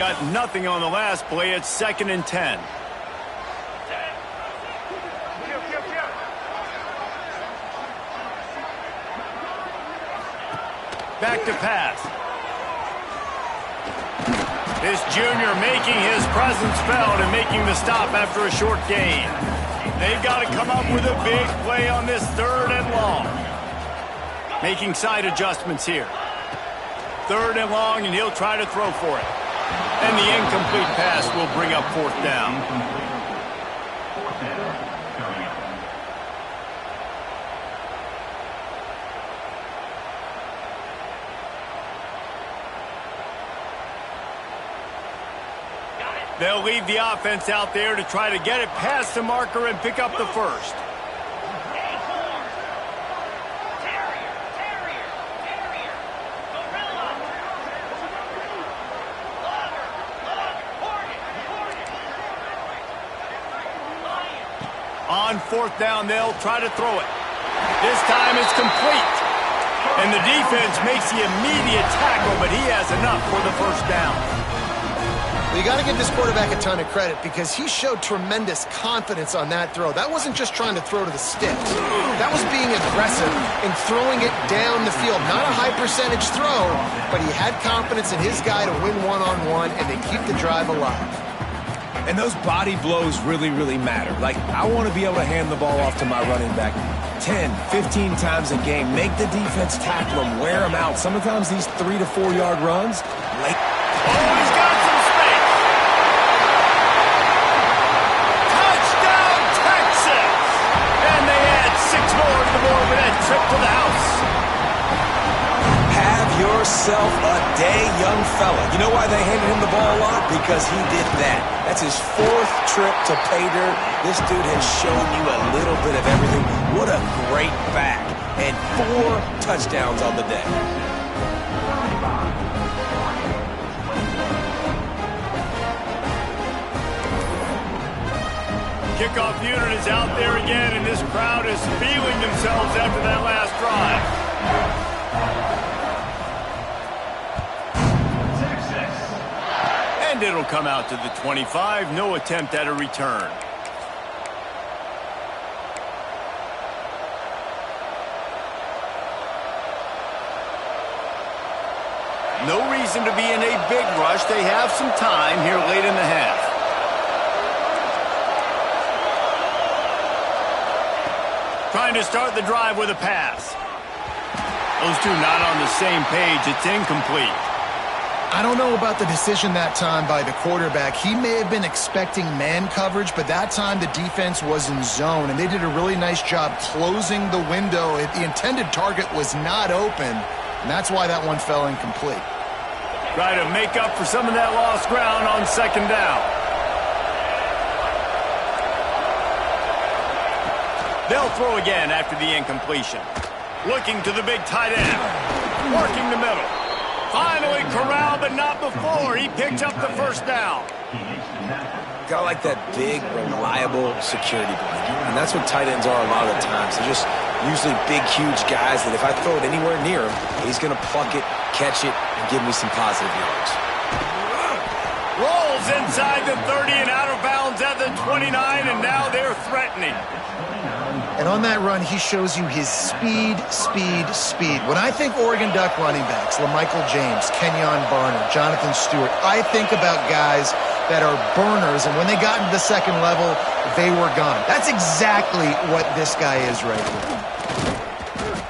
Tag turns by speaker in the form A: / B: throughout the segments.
A: Got nothing on the last play. It's 2nd and 10. Back to pass. This junior making his presence felt and making the stop after a short gain. They've got to come up with a big play on this 3rd and long. Making side adjustments here. 3rd and long, and he'll try to throw for it. And the incomplete pass will bring up 4th down. They'll leave the offense out there to try to get it past the marker and pick up the first. On 4th down, they'll try to throw it. This time it's complete. And the defense makes the immediate tackle, but he has enough for the 1st down.
B: Well, you got to give this quarterback a ton of credit because he showed tremendous confidence on that throw. That wasn't just trying to throw to the sticks. That was being aggressive and throwing it down the field. Not a high percentage throw, but he had confidence in his guy to win one-on-one, and they keep the drive alive.
C: And those body blows really, really matter. Like, I want to be able to hand the ball off to my running back 10, 15 times a game. Make the defense tackle him, wear him out. Sometimes these 3 to 4 yard runs, like...
A: Oh, he's got some space. Touchdown, Texas! And they add 6 more to the board with that trip to the house.
C: Have yourself a day, young fella. You know why they handed him the ball a lot? Because he did that. That's his 4th trip to pay dirt. This dude has shown you a little bit of everything. What a great back. And 4 touchdowns on the day.
A: Kickoff unit is out there again, and this crowd is feeling themselves after that last drive. And it'll come out to the 25. No attempt at a return. No reason to be in a big rush. They have some time here late in the half. Trying to start the drive with a pass. Those two not on the same page. It's incomplete.
B: I don't know about the decision that time by the quarterback. He may have been expecting man coverage, but that time the defense was in zone, and they did a really nice job closing the window. The intended target was not open, and that's why that one fell incomplete.
A: Try to make up for some of that lost ground on 2nd down. They'll throw again after the incompletion. Looking to the big tight end. Working the middle. Finally corralled, but not before. He picked up the 1st down.
C: Got like that big, reliable security blanket. And that's what tight ends are a lot of the times. They're just usually big, huge guys that if I throw it anywhere near him, he's going to pluck it, catch it, and give me some positive yards.
A: Rolls inside the 30 and out of bounds at the 29, and now they're threatening.
B: And on that run, he shows you his speed, speed, speed. When I think Oregon Duck running backs, LaMichael James, Kenyon Barner, Jonathan Stewart, I think about guys that are burners, and when they got into the 2nd level, they were gone. That's exactly what this guy is right here.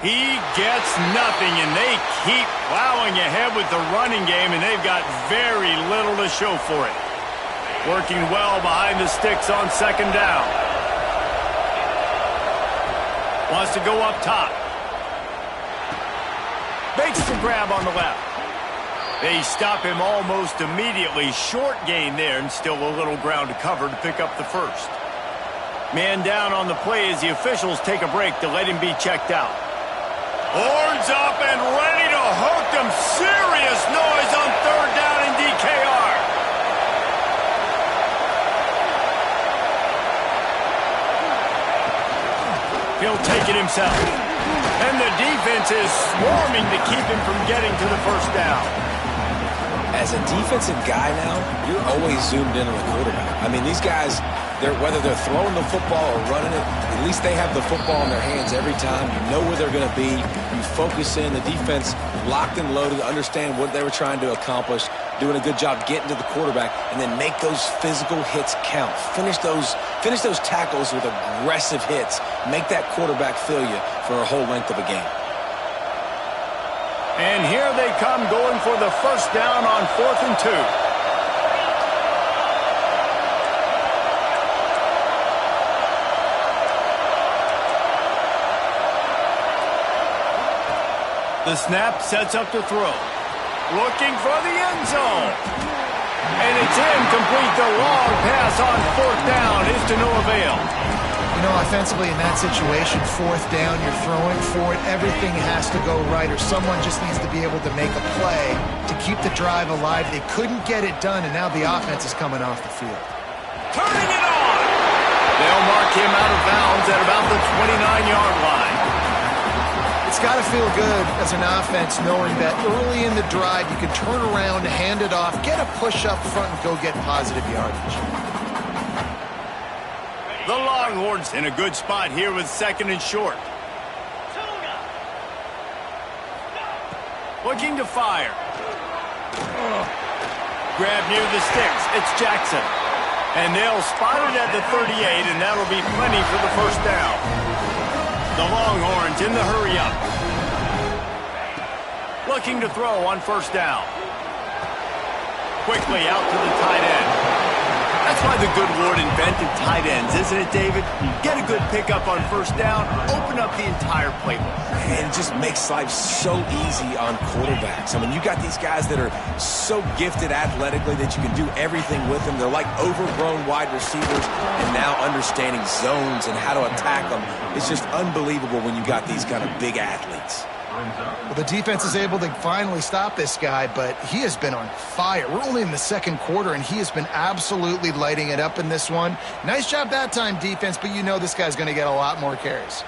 A: He gets nothing, and they keep plowing ahead with the running game, and they've got very little to show for it. Working well behind the sticks on 2nd down. Wants to go up top. Makes the grab on the left. They stop him almost immediately. Short gain there, and still a little ground to cover to pick up the 1st. Man down on the play as the officials take a break to let him be checked out. Horns up and ready to hook them. Serious noise on 3rd down in DKR. He'll take it himself. And the defense is swarming to keep him from getting to the 1st down.
C: as a defensive guy now, you're always zoomed in on the quarterback. I mean, these guys, whether they're throwing the football or running it, at least they have the football in their hands every time. You know where they're going to be. You focus in. The defense locked and loaded, understand what they were trying to accomplish, doing a good job getting to the quarterback, and then make those physical hits count. Finish those tackles with aggressive hits. Make that quarterback feel you for a whole length of a game.
A: And here they come, going for the first down on 4th and 2. The snap sets up to throw. Looking for the end zone. And it's incomplete. The long pass on 4th down is to no avail.
B: You know, offensively in that situation, 4th down, you're throwing for it. Everything has to go right, or someone just needs to be able to make a play to keep the drive alive. They couldn't get it done, and now the offense is coming off the field.
A: Turning it on! They'll mark him out of bounds at about the 29-yard line.
B: It's got to feel good as an offense knowing that early in the drive you can turn around, hand it off, get a push up front, and go get positive yardage.
A: The Longhorns in a good spot here with 2nd and short. Looking to fire. Grab near the sticks. It's Jackson. And they'll spot it at the 38, and that'll be plenty for the first down. The Longhorns in the hurry up. Looking to throw on 1st down. Quickly out to the tight end. That's why the good Lord invented tight ends, isn't it, David? Get a good pickup on 1st down, open up the entire playbook.
C: And it just makes life so easy on quarterbacks. I mean, you got these guys that are so gifted athletically that you can do everything with them. They're like overgrown wide receivers, and now understanding zones and how to attack them. It's just unbelievable when you got these kind of big athletes.
B: Well, the defense is able to finally stop this guy, but he has been on fire. We're only in the 2nd quarter, and he has been absolutely lighting it up in this one. Nice job that time, defense, but you know this guy's going to get a lot more carries.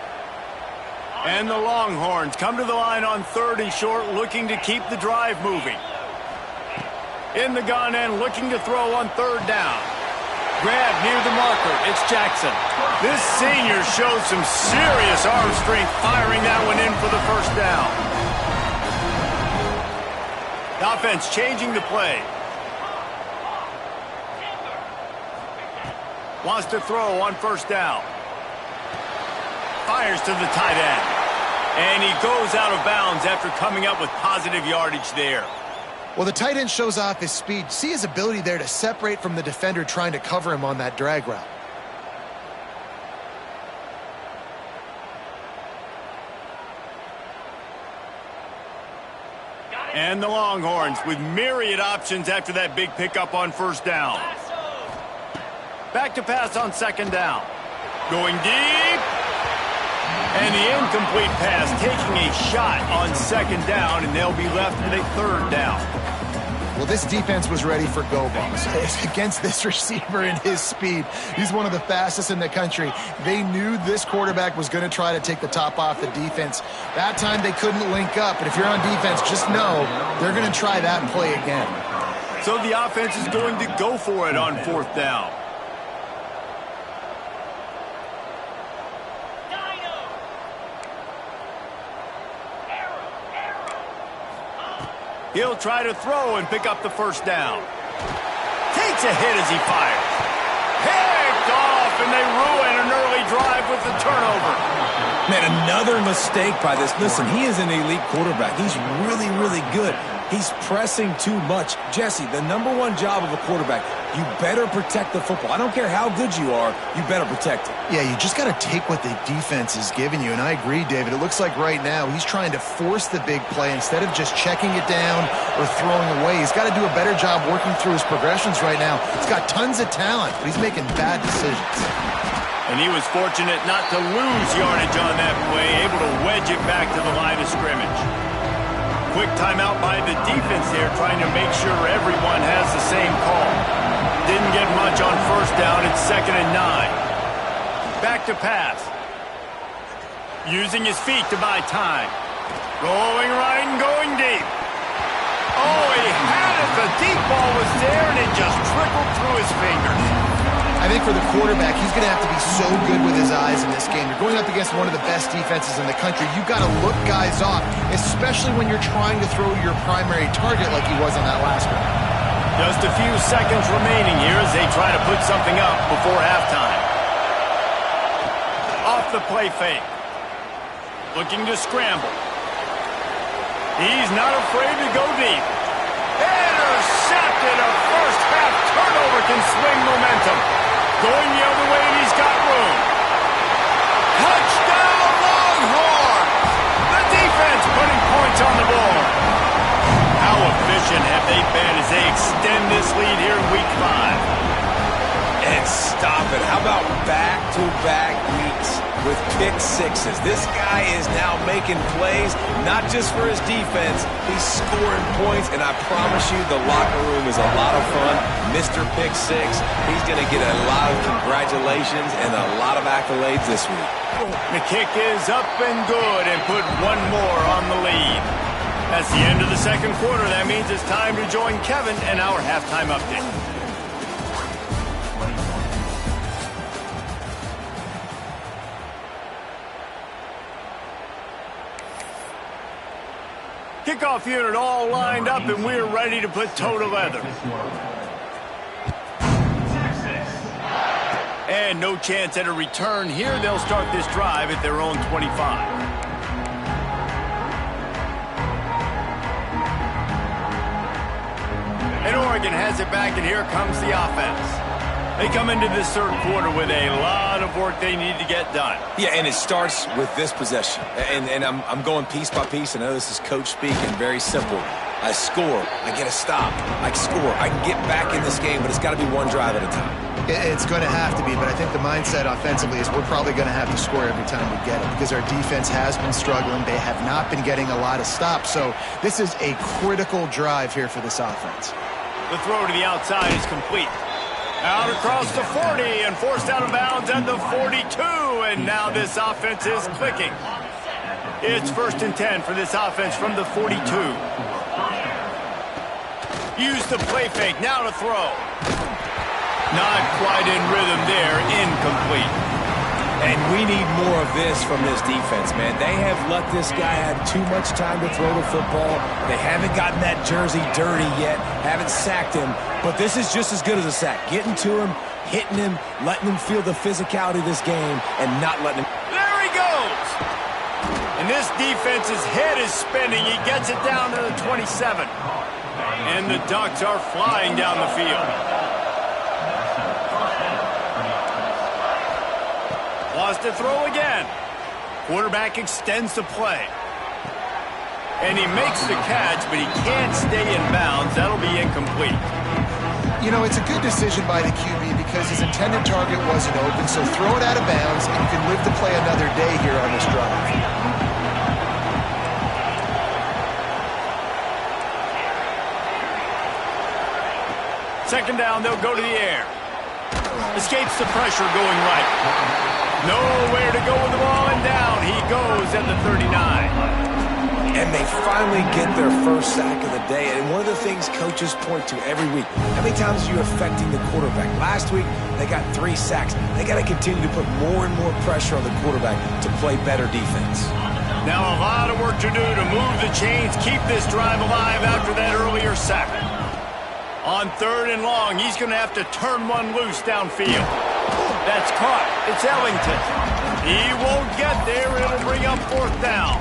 A: And the Longhorns come to the line on 3rd and short, looking to keep the drive moving. In the gun and looking to throw on 3rd down. Grab near the marker. It's Jackson. This senior shows some serious arm strength, firing that one in for the first down. The offense changing the play. Wants to throw on 1st down. Fires to the tight end. And he goes out of bounds after coming up with positive yardage there.
B: Well, the tight end shows off his speed. See his ability there to separate from the defender trying to cover him on that drag route.
A: And the Longhorns with myriad options after that big pickup on 1st down. Back to pass on 2nd down. Going deep. And the incomplete pass taking a shot on 2nd down, and they'll be left with a 3rd down.
B: Well, this defense was ready for go balls. Against this receiver and his speed, he's one of the fastest in the country. They knew this quarterback was going to try to take the top off the defense. That time they couldn't link up, but if you're on defense, just know they're going to try that play again.
A: So the offense is going to go for it on 4th down. He'll try to throw and pick up the first down. Takes a hit as he fires. Picked off, and they ruin an early drive with the turnover.
C: Man, another mistake by this. Listen, he is an elite quarterback. He's really, really good. He's pressing too much. Jesse, the number one job of a quarterback, you better protect the football. I don't care how good you are, you better protect it.
B: Yeah, you just got to take what the defense is giving you, and I agree, David. It looks like right now he's trying to force the big play instead of just checking it down or throwing away. He's got to do a better job working through his progressions right now. He's got tons of talent, but he's making bad decisions.
A: And he was fortunate not to lose yardage on that play, able to wedge it back to the line of scrimmage. Quick timeout by the defense there, trying to make sure everyone has the same call. Didn't get much on 1st down. It's 2nd and 9. Back to pass. Using his feet to buy time. Going right and going deep. Oh, he had it. The deep ball was there, and it just trickled through his fingers.
B: I think for the quarterback, he's going to have to be so good with his eyes in this game. You're going up against one of the best defenses in the country. You've got to look guys off, especially when you're trying to throw to your primary target like he was on that last one.
A: Just a few seconds remaining here as they try to put something up before halftime. Off the play fake. Looking to scramble. He's not afraid to go deep. Intercepted. A first half turnover can swing momentum. Going the other way, and he's got room. Touchdown, Longhorns! The defense putting points on the board. How efficient have they been as they extend this lead here in Week 5?
C: And stop it. How about back-to-back weeks with pick sixes? This guy is now making plays, not just for his defense. He's scoring points, and I promise you the locker room is a lot of fun. Mr. Pick Six, he's going to get a lot of congratulations and a lot of accolades this week.
A: The kick is up and good and put one more on the lead. That's the end of the second quarter. That means it's time to join Kevin and our halftime update. Kickoff unit all lined up, and we're ready to put toe to leather. And no chance at a return here. They'll start this drive at their own 25. And Oregon has it back, and here comes the offense. They come into this third quarter with a lot of work they need to get done.
C: Yeah, and it starts with this possession. And I'm going piece by piece. I know this is coach speak and very simple. I score. I get a stop. I score. I can get back in this game, but it's got to be one drive at a time.
B: It's going to have to be, but I think the mindset offensively is we're probably going to have to score every time we get it because our defense has been struggling. They have not been getting a lot of stops, so this is a critical drive here for this offense.
A: The throw to the outside is complete. Out across the 40 and forced out of bounds at the 42, and now this offense is clicking. It's 1st and 10 for this offense from the 42. Use the play fake, now to throw. Not quite in rhythm there, incomplete.
C: And we need more of this from this defense, man. They have let this guy have too much time to throw the football. They haven't gotten that jersey dirty yet, haven't sacked him. But this is just as good as a sack. Getting to him, hitting him, letting him feel the physicality of this game, and not letting him...
A: There he goes! And this defense's head is spinning. He gets it down to the 27. And the Ducks are flying down the field. Lost to throw again. Quarterback extends the play. And he makes the catch, but he can't stay in bounds. That'll be incomplete.
B: You know, it's a good decision by the QB because his intended target wasn't open, so throw it out of bounds, and you can live to play another day here on this drive.
A: Second down, they'll go to the air. Escapes the pressure going right. Nowhere to go with the ball, and down he goes at the 39.
C: And they finally get their first sack of the day. And one of the things coaches point to every week, how many times are you affecting the quarterback? Last week, they got 3 sacks. They got to continue to put more and more pressure on the quarterback to play better defense.
A: Now a lot of work to do to move the chains, keep this drive alive after that earlier sack. On 3rd and long, he's going to have to turn one loose downfield. That's caught. It's Ellington. He won't get there. It'll bring up 4th down.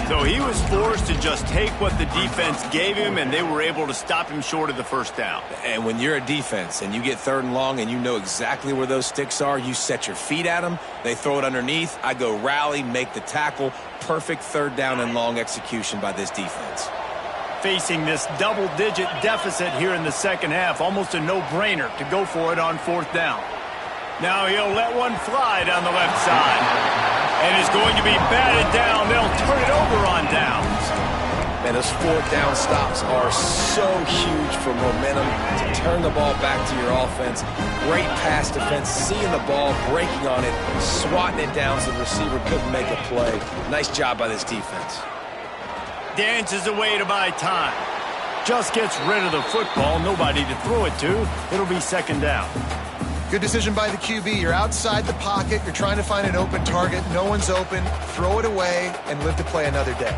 A: So he was forced to just take what the defense gave him, and they were able to stop him short of the 1st down.
C: And when you're a defense and you get 3rd and long and you know exactly where those sticks are, you set your feet at them, they throw it underneath, I go rally, make the tackle. Perfect 3rd down and long execution by this defense.
A: Facing this double-digit deficit here in the second half, almost a no-brainer to go for it on 4th down. Now he'll let one fly down the left side. And is going to be batted down. They'll turn it over on downs.
C: Man, those 4th down stops are so huge for momentum to turn the ball back to your offense. Great pass defense, seeing the ball, breaking on it, swatting it down so the receiver couldn't make a play. Nice job by this defense.
A: Dances away to buy time. Just gets rid of the football. Nobody to throw it to. It'll be second down.
B: Good decision by the QB. You're outside the pocket. You're trying to find an open target. No one's open. Throw it away and live to play another day.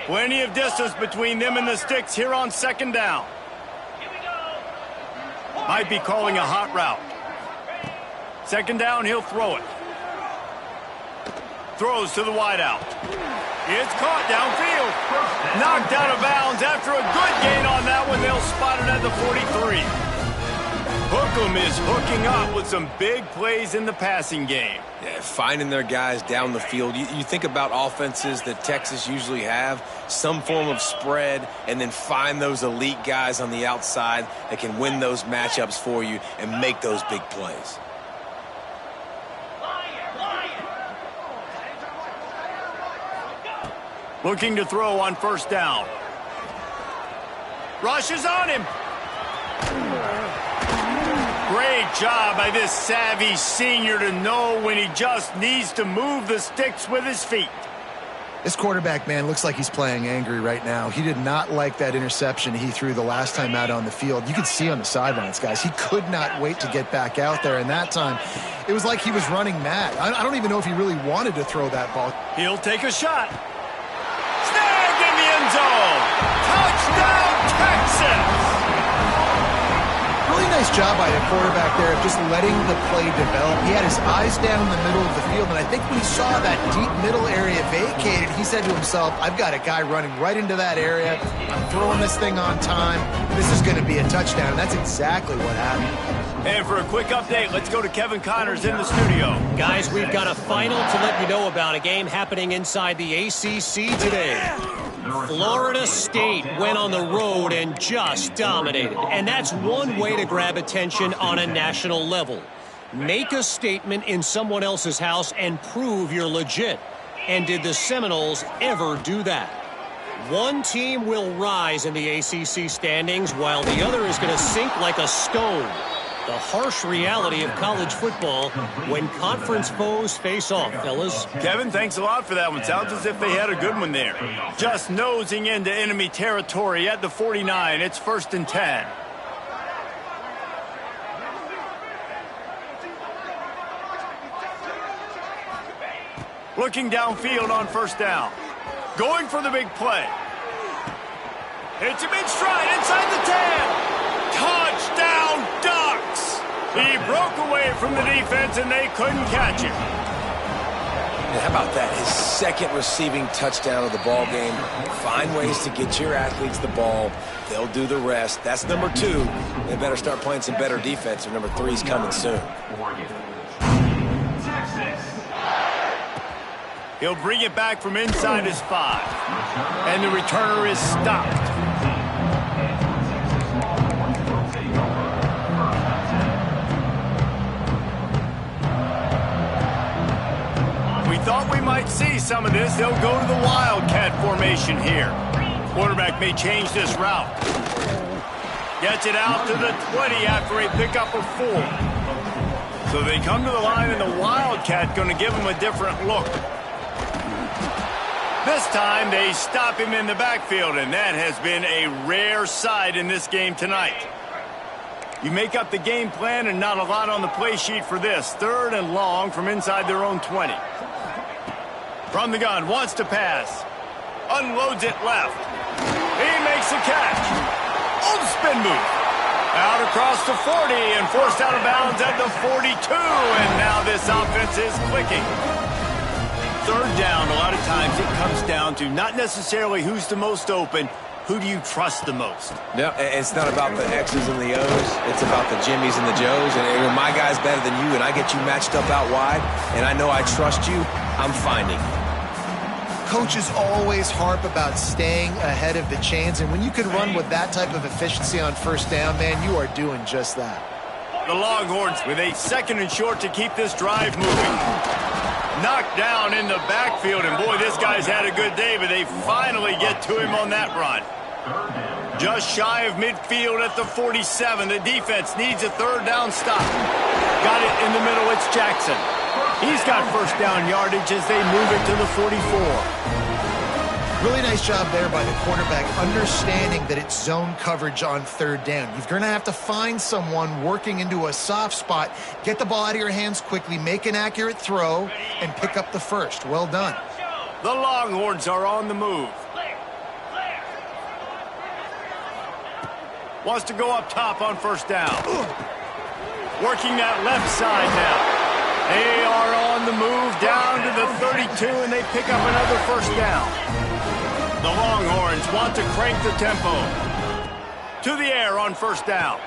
A: Plenty of distance between them and the sticks here on second down. Might be calling a hot route. Second down, he'll throw it. Throws to the wideout. It's caught downfield. Knocked out of bounds after a good gain on that one. They'll spot it at the 43. Hookem is hooking up with some big plays in the passing game.
C: Yeah, finding their guys down the field. You think about offenses that Texas usually have, some form of spread, and then find those elite guys on the outside that can win those matchups for you and make those big plays.
A: Looking to throw on first down. Rush is on him. Great job by this savvy senior to know when he just needs to move the sticks with his feet.
B: This quarterback, man, looks like he's playing angry right now. He did not like that interception he threw the last time out on the field. You could see on the sidelines, guys. He could not wait to get back out there, and that time it was like he was running mad. I don't even know if he really wanted to throw that ball.
A: He'll take a shot. Snagged in the end zone. Touchdown, Texas!
B: Really nice job by the quarterback there of just letting the play develop. He had his eyes down the middle of the field, and I think when he saw that deep middle area vacated, he said to himself, I've got a guy running right into that area. I'm throwing this thing on time. This is going to be a touchdown, and that's exactly what happened.
A: And for a quick update, let's go to Kevin Connors in the studio.
D: Guys, we've got a final to let you know about, a game happening inside the ACC today. Florida State went on the road and just dominated. And that's one way to grab attention on a national level. Make a statement in someone else's house and prove you're legit. And did the Seminoles ever do that? One team will rise in the ACC standings while the other is going to sink like a stone. The harsh reality of college football when conference foes face off, fellas.
A: Kevin, thanks a lot for that one. Sounds as if they had a good one there. Just nosing into enemy territory at the 49. It's 1st and 10. Looking downfield on first down. Going for the big play. It's a big stride inside the 10. Touchdown, Ducks! He broke away from the defense, and they couldn't catch him.
C: And how about that? His second receiving touchdown of the ball game. Find ways to get your athletes the ball. They'll do the rest. That's number 2. They better start playing some better defense, or number 3's coming soon.
A: He'll bring it back from inside his 5. And the returner is stopped. Thought we might see some of this. They'll go to the Wildcat formation here. Quarterback may change this route. Gets it out to the 20 after a pickup of 4. So they come to the line, and the Wildcat going to give him a different look. This time they stop him in the backfield, and that has been a rare sight in this game tonight. You make up the game plan, and not a lot on the play sheet for this. 3rd and long from inside their own 20. From the gun, wants to pass. Unloads it left. He makes a catch. On spin move. Out across the 40 and forced out of bounds at the 42. And now this offense is clicking. 3rd down, a lot of times it comes down to not necessarily who's the most open, who do you trust the most?
C: No, it's not about the X's and the O's. It's about the Jimmys and the Joes. And when my guy's better than you and I get you matched up out wide and I know I trust you, I'm finding you.
B: Coaches always harp about staying ahead of the chains, and when you can run with that type of efficiency on first down, man, you are doing just that.
A: The Longhorns with a 2nd and short to keep this drive moving. Knocked down in the backfield, and boy, this guy's had a good day, but they finally get to him on that run. Just shy of midfield at the 47. The defense needs a third down stop. Got it in the middle. It's Jackson. He's got first down yardage as they move it to the 44.
B: Really nice job there by the quarterback, understanding that it's zone coverage on third down. You're going to have to find someone working into a soft spot, get the ball out of your hands quickly, make an accurate throw, and pick up the first. Well done.
A: The Longhorns are on the move. Wants to go up top on first down. Working that left side now. They are on the move down to the 32, and they pick up another first down. The Longhorns want to crank the tempo. To the air on first down.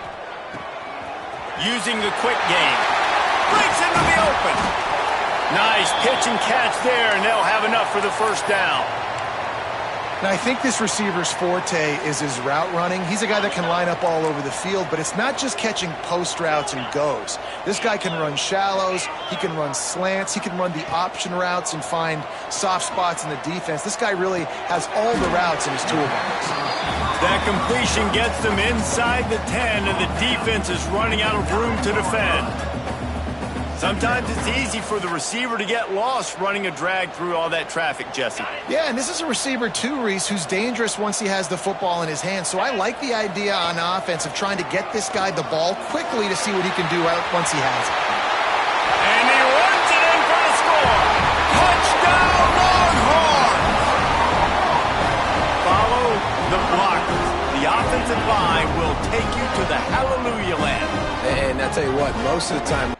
A: Using the quick game. Breaks into the open. Nice pitch and catch there, and they'll have enough for the first down.
B: Now, I think this receiver's forte is his route running. He's a guy that can line up all over the field, but it's not just catching post routes and goes. This guy can run shallows, he can run slants, he can run the option routes and find soft spots in the defense. This guy really has all the routes in his toolbox.
A: That completion gets them inside the 10, and the defense is running out of room to defend. Sometimes it's easy for the receiver to get lost running a drag through all that traffic, Jesse.
B: Yeah, and this is a receiver too, Reese, who's dangerous once he has the football in his hands. So I like the idea on offense of trying to get this guy the ball quickly to see what he can do once he has it.
A: And he runs it in for the score. Touchdown, Longhorns! Follow the blockers. The offensive line will take you to the hallelujah land.
C: And I tell you what, most of the time...